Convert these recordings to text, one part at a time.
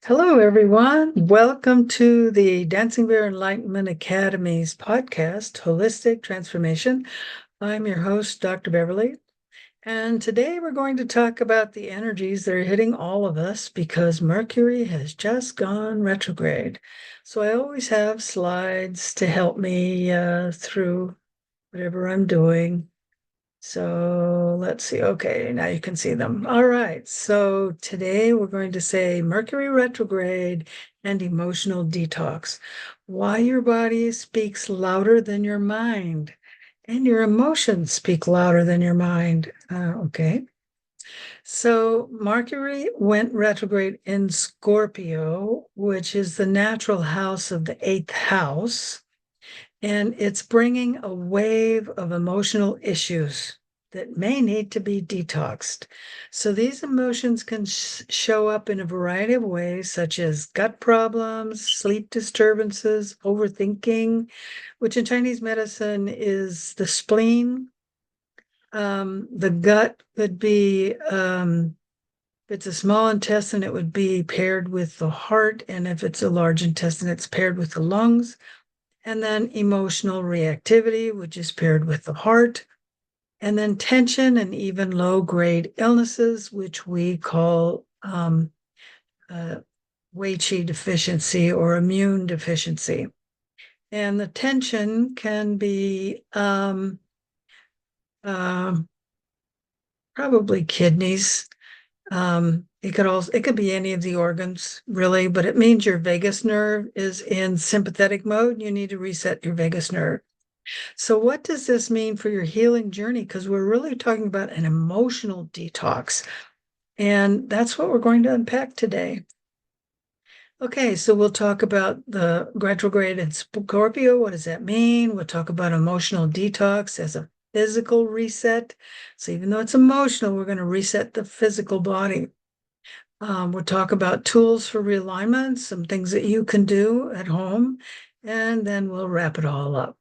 Hello, everyone. Welcome to the Dancing Bear Enlightenment Academy's podcast, Holistic Transformation. I'm your host, Dr. Beverly, and today we're going to talk about the energies that are hitting all of us because Mercury has just gone retrograde. So I always have slides to help me through whatever I'm doing. So let's see. Okay, now you can see them. All right. So today we're going to say Mercury retrograde and emotional detox. Why your body speaks louder than your mind and your emotions speak louder than your mind. Okay. So Mercury went retrograde in Scorpio, which is the natural house of the eighth house. And it's bringing a wave of emotional issues that may need to be detoxed. So these emotions can show up in a variety of ways, such as gut problems, sleep disturbances, overthinking, which in Chinese medicine is the spleen. The gut could be, if it's a small intestine, it would be paired with the heart. And if it's a large intestine, it's paired with the lungs. And then emotional reactivity, which is paired with the heart, and then tension and even low-grade illnesses, which we call Wei Qi deficiency or immune deficiency. And the tension can be probably kidneys. It could be any of the organs, really, but it means your vagus nerve is in sympathetic mode. You need to reset your vagus nerve. So, what does this mean for your healing journey? Because we're really talking about an emotional detox, and that's what we're going to unpack today. Okay, so we'll talk about the retrograde in Scorpio. What does that mean? We'll talk about emotional detox as a physical reset. So, even though it's emotional, we're going to reset the physical body. We'll talk about tools for realignment, some things that you can do at home, and then we'll wrap it all up.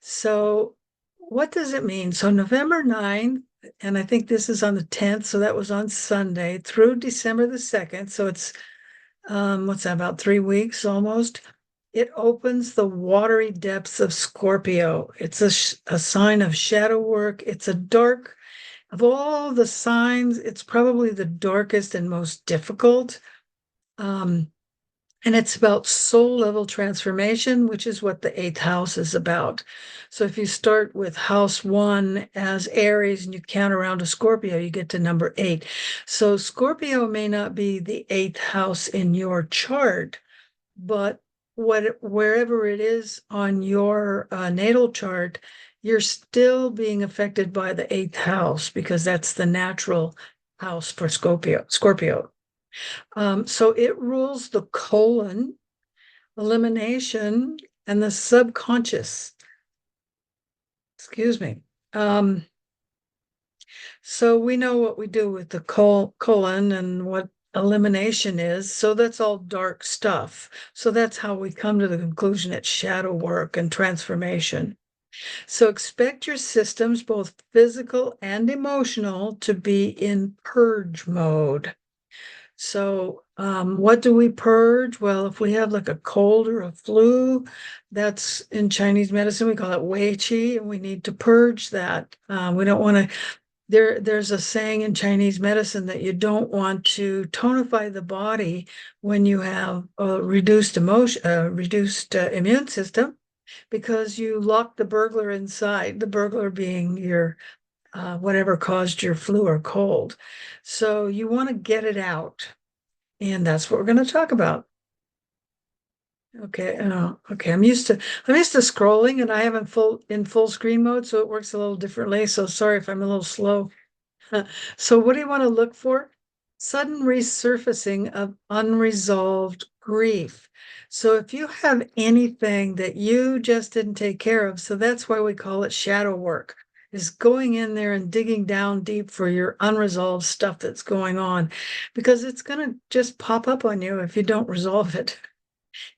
So, what does it mean? So, November 9th, and I think this is on the 10th, so that was on Sunday, through December the 2nd. So, it's what's that, about 3 weeks almost? It opens the watery depths of Scorpio. It's a sign of shadow work. It's a dark, of all the signs, it's probably the darkest and most difficult. And it's about soul level transformation, which is what the eighth house is about. So if you start with house one as Aries and you count around to Scorpio, you get to number 8. So Scorpio may not be the eighth house in your chart, but wherever it is on your natal chart, you're still being affected by the eighth house because that's the natural house for Scorpio. So it rules the colon, elimination, and the subconscious. Excuse me. So we know what we do with the colon and what elimination is. So that's all dark stuff. So that's how we come to the conclusion it's shadow work and transformation. So expect your systems, both physical and emotional, to be in purge mode. So, what do we purge? Well, if we have like a cold or a flu, that's in Chinese medicine, we call it Wei Qi, and we need to purge that. We don't want to, there's a saying in Chinese medicine that you don't want to tonify the body when you have a reduced immune system, because you lock the burglar inside, the burglar being your whatever caused your flu or cold. So you want to get it out. And that's what we're going to talk about. Okay, okay. I'm used to scrolling, and I have in full screen mode, so it works a little differently. So sorry if I'm a little slow. So what do you want to look for? Sudden resurfacing of unresolved grief. So if you have anything that you just didn't take care of, so that's why we call it shadow work, is going in there and digging down deep for your unresolved stuff that's going on, because it's going to just pop up on you if you don't resolve it.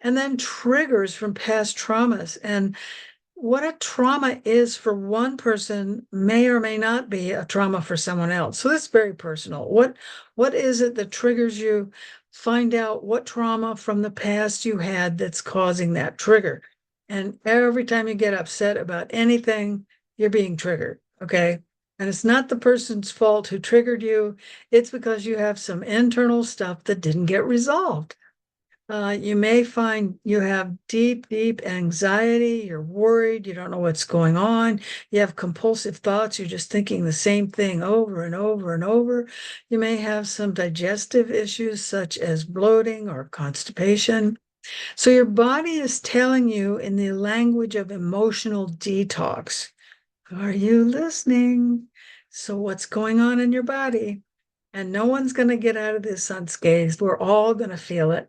And then triggers from past traumas. And what a trauma is for one person may or may not be a trauma for someone else. So that's very personal. What is it that triggers you? find out what trauma from the past you had that's causing that trigger. And every time you get upset about anything, you're being triggered, okay? And it's not the person's fault who triggered you. It's because you have some internal stuff that didn't get resolved. You may find you have deep, deep anxiety. You're worried. You don't know what's going on. You have compulsive thoughts. You're just thinking the same thing over and over and over. You may have some digestive issues such as bloating or constipation. So your body is telling you in the language of emotional detox. Are you listening? So what's going on in your body? And no one's going to get out of this unscathed. We're all going to feel it.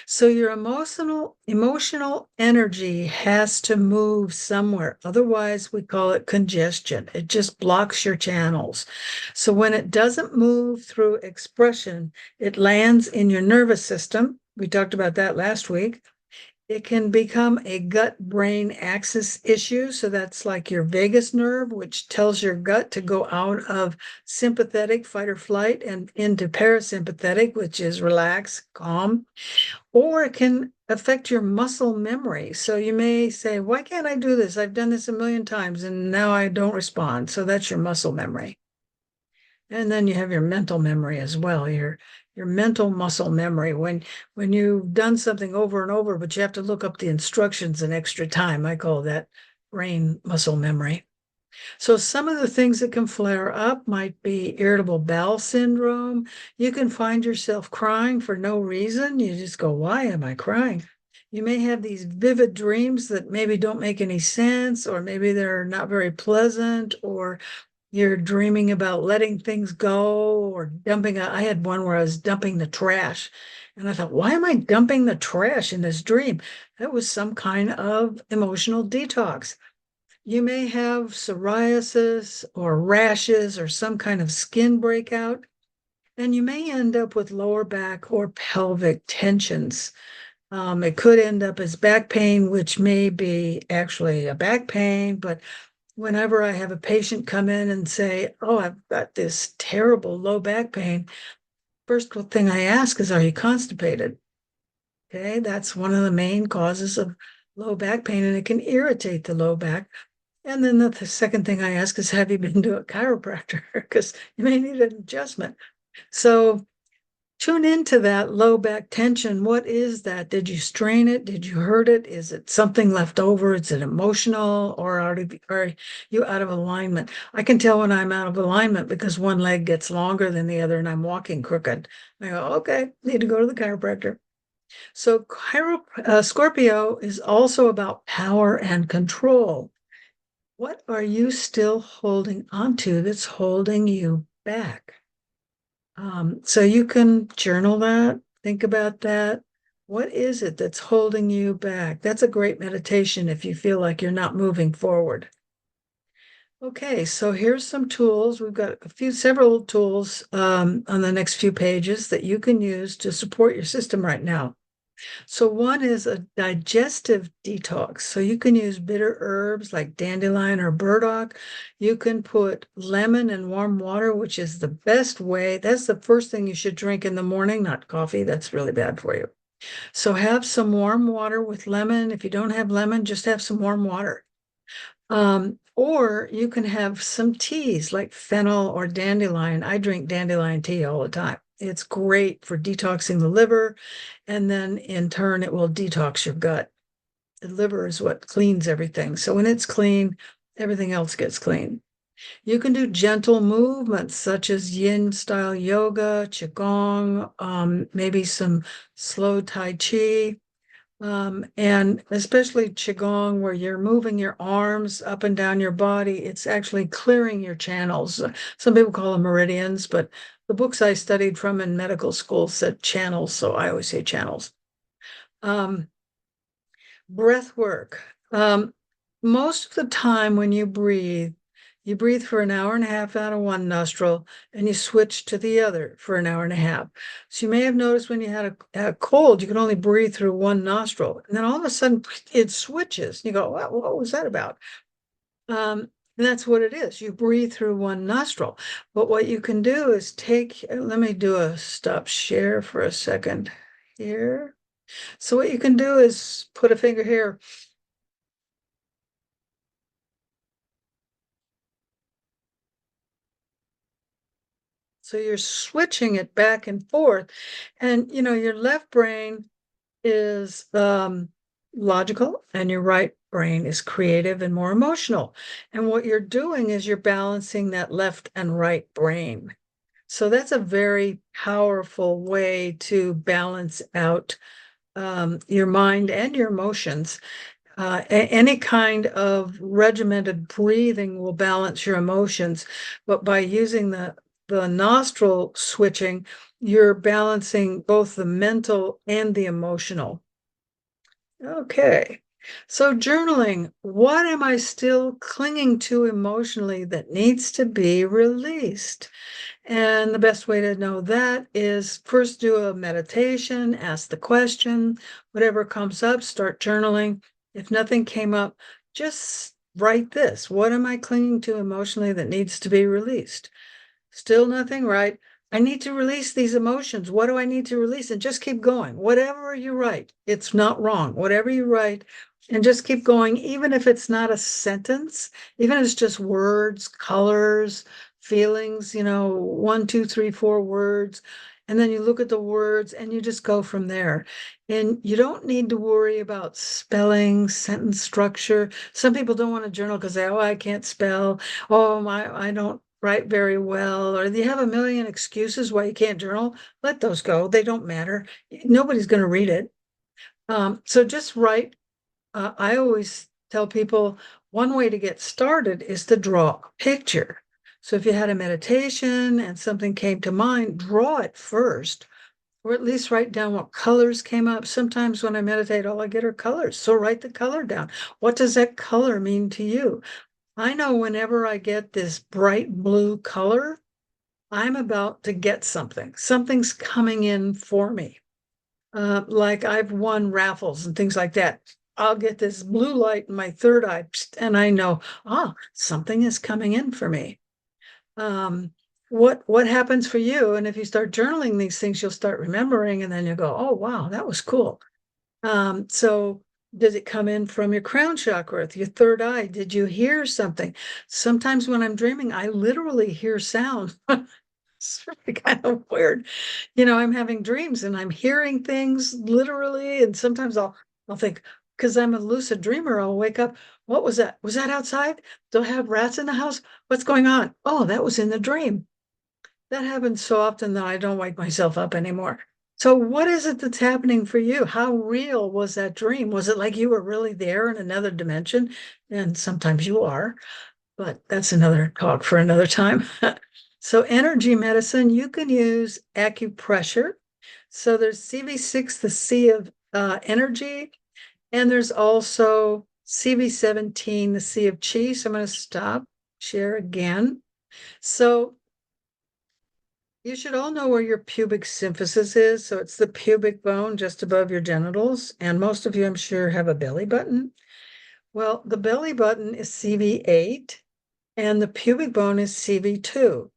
So your emotional energy has to move somewhere. Otherwise, we call it congestion. It just blocks your channels. So when it doesn't move through expression, it lands in your nervous system. We talked about that last week. It can become a gut-brain axis issue. So that's like your vagus nerve, which tells your gut to go out of sympathetic, fight or flight, and into parasympathetic, which is relax, calm. Or it can affect your muscle memory. So you may say, why can't I do this? I've done this a million times and now I don't respond. So that's your muscle memory. And then you have your mental memory as well, your mental muscle memory. When you've done something over and over, but you have to look up the instructions an extra time. I call that brain muscle memory. So some of the things that can flare up might be irritable bowel syndrome. You can find yourself crying for no reason. You just go, why am I crying? You may have these vivid dreams that maybe don't make any sense, or maybe they're not very pleasant, or you're dreaming about letting things go or dumping. I had one where I was dumping the trash. And I thought, why am I dumping the trash in this dream? That was some kind of emotional detox. You may have psoriasis or rashes or some kind of skin breakout, and you may end up with lower back or pelvic tensions. It could end up as back pain, which may be actually a back pain, but whenever I have a patient come in and say, oh, I've got this terrible low back pain, first thing I ask is, are you constipated? Okay, that's one of the main causes of low back pain, and it can irritate the low back. And then the second thing I ask is, have you been to a chiropractor? Because you may need an adjustment. So tune into that low back tension. What is that? Did you strain it? Did you hurt it? Is it something left over? Is it emotional, or are you out of alignment? I can tell when I'm out of alignment because one leg gets longer than the other and I'm walking crooked. I go, okay, need to go to the chiropractor. So Scorpio is also about power and control. What are you still holding onto that's holding you back? So you can journal that, think about that. What is it that's holding you back? That's a great meditation if you feel like you're not moving forward. Okay, so here's some tools. We've got several tools on the next few pages that you can use to support your system right now. So one is a digestive detox. So you can use bitter herbs like dandelion or burdock. You can put lemon in warm water, which is the best way. That's the first thing you should drink in the morning, not coffee. That's really bad for you. So have some warm water with lemon. If you don't have lemon, just have some warm water. Or you can have some teas like fennel or dandelion. I drink dandelion tea all the time. It's great for detoxing the liver, and then in turn, it will detox your gut. The liver is what cleans everything. So when it's clean, everything else gets clean. You can do gentle movements such as yin style yoga, qigong, maybe some slow tai chi. And especially Qigong, where you're moving your arms up and down your body, it's actually clearing your channels. Some people call them meridians, but the books I studied from in medical school said channels, so I always say channels. Breath work. Most of the time when you breathe for an hour and a half out of one nostril and you switch to the other for an hour and a half. So you may have noticed when you had a cold, you could only breathe through one nostril. And then all of a sudden it switches. You go, what was that about? And that's what it is. You breathe through one nostril. But what you can do is let me do a stop share for a second here. So what you can do is put a finger here. So you're switching it back and forth. And, your left brain is logical and your right brain is creative and more emotional. And what you're doing is you're balancing that left and right brain. So that's a very powerful way to balance out your mind and your emotions. Any kind of regimented breathing will balance your emotions, but by using the nostril switching, you're balancing both the mental and the emotional. Okay. So journaling, what am I still clinging to emotionally that needs to be released? And the best way to know that is first do a meditation, ask the question, whatever comes up, start journaling. If nothing came up, just write this. What am I clinging to emotionally that needs to be released? Still nothing, right? I need to release these emotions. What do I need to release? And just keep going. Whatever you write, it's not wrong. Whatever you write, and just keep going, even if it's not a sentence, even if it's just words, colors, feelings, 1, 2, 3, 4 words. And then you look at the words and you just go from there. And you don't need to worry about spelling, sentence structure. Some people don't want to journal because they, oh, I can't spell. Oh, I don't write very well, or you have a million excuses why you can't journal. Let those go. They don't matter. Nobody's going to read it. So just write. I always tell people one way to get started is to draw a picture. So if you had a meditation and something came to mind, draw it first, or at least write down what colors came up. Sometimes when I meditate, all I get are colors. So write the color down. What does that color mean to you? I know whenever I get this bright blue color, I'm about to get something. Something's coming in for me. Like I've won raffles and things like that. I'll get this blue light in my third eye, and I know, something is coming in for me. What happens for you? And if you start journaling these things, you'll start remembering, and then you go, oh wow, that was cool. So does it come in from your crown chakra, your third eye? Did you hear something? Sometimes when I'm dreaming, I literally hear sound. It's really kind of weird. I'm having dreams and I'm hearing things literally. And sometimes I'll think, because I'm a lucid dreamer, I'll wake up. What was that? Was that outside? Do I have rats in the house? What's going on? Oh, that was in the dream. That happens so often that I don't wake myself up anymore. So what is it that's happening for you? How real was that dream? Was it like you were really there in another dimension? And sometimes you are, but that's another talk for another time. So energy medicine, you can use acupressure. So there's CV6, the C of energy, and there's also CV17, the C of chi. So I'm going to stop, share again. So you should all know where your pubic symphysis is. So it's the pubic bone just above your genitals. And most of you, I'm sure, have a belly button. Well, the belly button is CV8 and the pubic bone is CV2.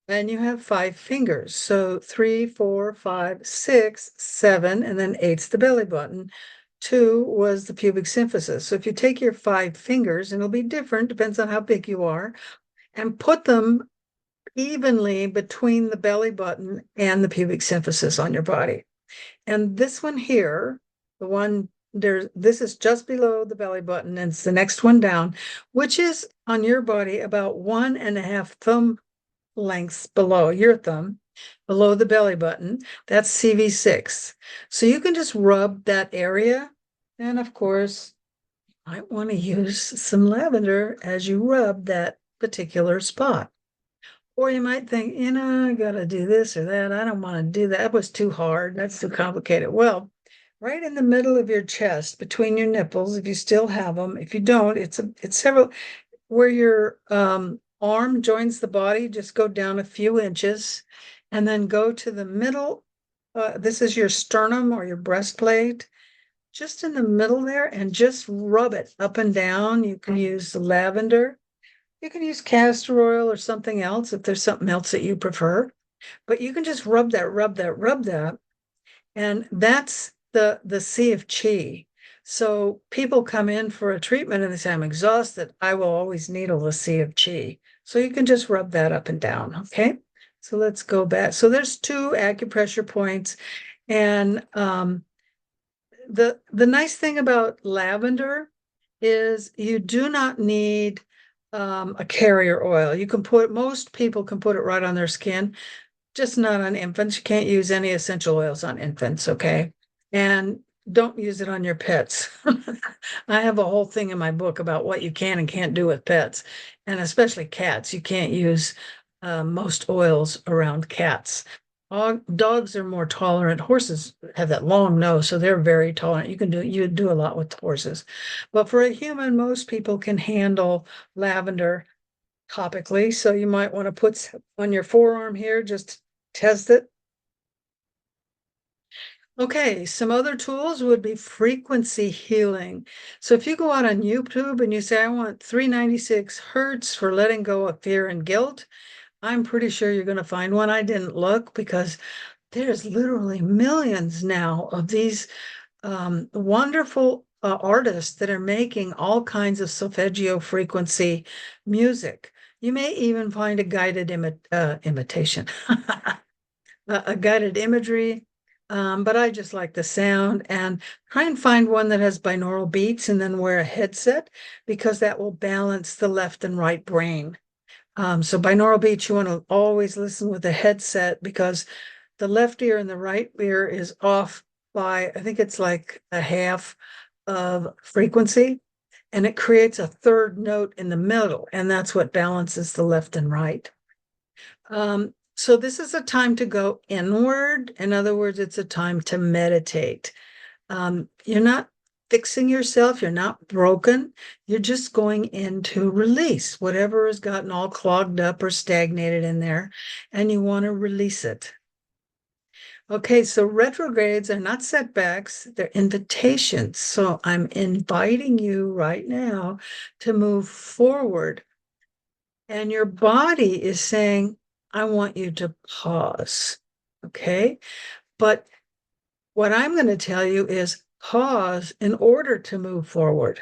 And you have 5 fingers. So 3, 4, 5, 6, 7, and then 8's the belly button. 2 was the pubic symphysis. So if you take your 5 fingers, and it'll be different, depends on how big you are, and put them evenly between the belly button and the pubic symphysis on your body. And this one here, the one there, this is just below the belly button, and it's the next one down, which is on your body about 1.5 thumb lengths below your thumb, below the belly button. That's CV6. So you can just rub that area. And of course, you might want to use some lavender as you rub that particular spot. Or you might think, I got to do this or that. I don't want to do that. That was too hard. That's too complicated. Well, right in the middle of your chest, between your nipples, if you still have them. If you don't, it's several, where your arm joins the body, just go down a few inches and then go to the middle. This is your sternum or your breastplate, just in the middle there, and just rub it up and down. You can use the lavender. You can use castor oil or something else if there's something else that you prefer. But you can just rub that, rub that, rub that. And that's the sea of chi. So people come in for a treatment and they say, I'm exhausted. I will always needle the sea of chi. So you can just rub that up and down. Okay. So let's go back. So there's 2 acupressure points. And the nice thing about lavender is you do not need a carrier oil. You can put, most people can put it right on their skin, just not on infants. You can't use any essential oils on infants, okay? And don't use it on your pets. I have a whole thing in my book about what you can and can't do with pets, and especially cats. You can't use most oils around cats. Dogs are more tolerant. Horses have that long nose, so they're very tolerant. You do a lot with horses. But for a human, most people can handle lavender topically. So you might want to put on your forearm here, just test it. Okay, some other tools would be frequency healing. So if you go out on YouTube and you say, I want 396 hertz for letting go of fear and guilt, I'm pretty sure you're going to find one. I didn't look because there's literally millions now of these wonderful artists that are making all kinds of solfeggio frequency music. You may even find a guided imitation, a guided imagery. But I just like the sound, and try and find one that has binaural beats and then wear a headset because that will balance the left and right brain. So binaural beats, you want to always listen with a headset because the left ear and the right ear is off by, I think it's like a half of frequency, and it creates a third note in the middle, and that's what balances the left and right. So this is a time to go inward. In other words, it's a time to meditate. You're not fixing yourself, you're not broken, you're just going into release whatever has gotten all clogged up or stagnated in there, and you want to release it. Okay, so retrogrades are not setbacks, they're invitations. So I'm inviting you right now to move forward. And your body is saying, I want you to pause. Okay. But what I'm going to tell you is pause in order to move forward.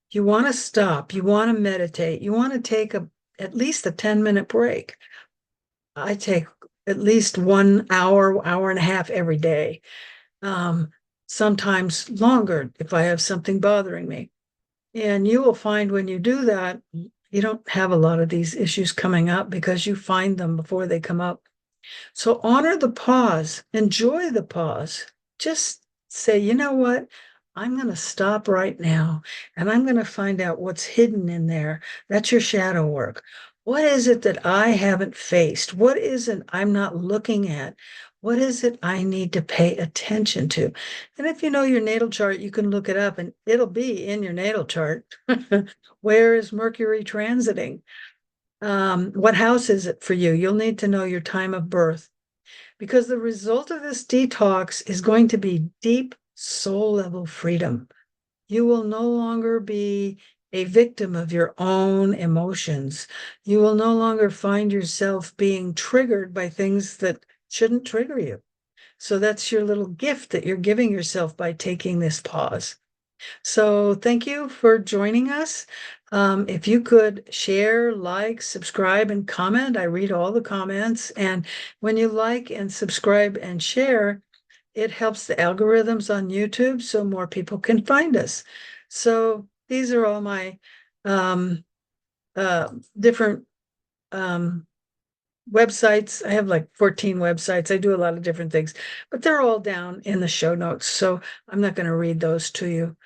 You want to stop, you want to meditate, you want to take at least a 10-minute break. I take at least 1 hour, hour and a half every day. Sometimes longer if I have something bothering me. And you will find when you do that, you don't have a lot of these issues coming up because you find them before they come up. So honor the pause, enjoy the pause. Just say, you know what? I'm going to stop right now and I'm going to find out what's hidden in there. That's your shadow work. What is it that I haven't faced? What is it I'm not looking at? What is it I need to pay attention to? And if you know your natal chart, you can look it up and it'll be in your natal chart. Where is Mercury transiting? What house is it for you? You'll need to know your time of birth because the result of this detox is going to be deep soul level freedom. You will no longer be a victim of your own emotions. You will no longer find yourself being triggered by things that shouldn't trigger you. So that's your little gift that you're giving yourself by taking this pause. So thank you for joining us. If you could share, like, subscribe, and comment, I read all the comments. And when you like and subscribe and share, it helps the algorithms on YouTube so more people can find us. So these are all my different websites. I have like 14 websites. I do a lot of different things, but they're all down in the show notes. So I'm not going to read those to you.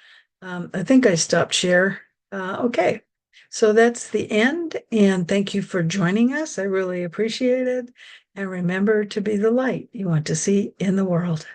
I think I stopped share. Okay. So that's the end. And thank you for joining us. I really appreciate it. And remember to be the light you want to see in the world.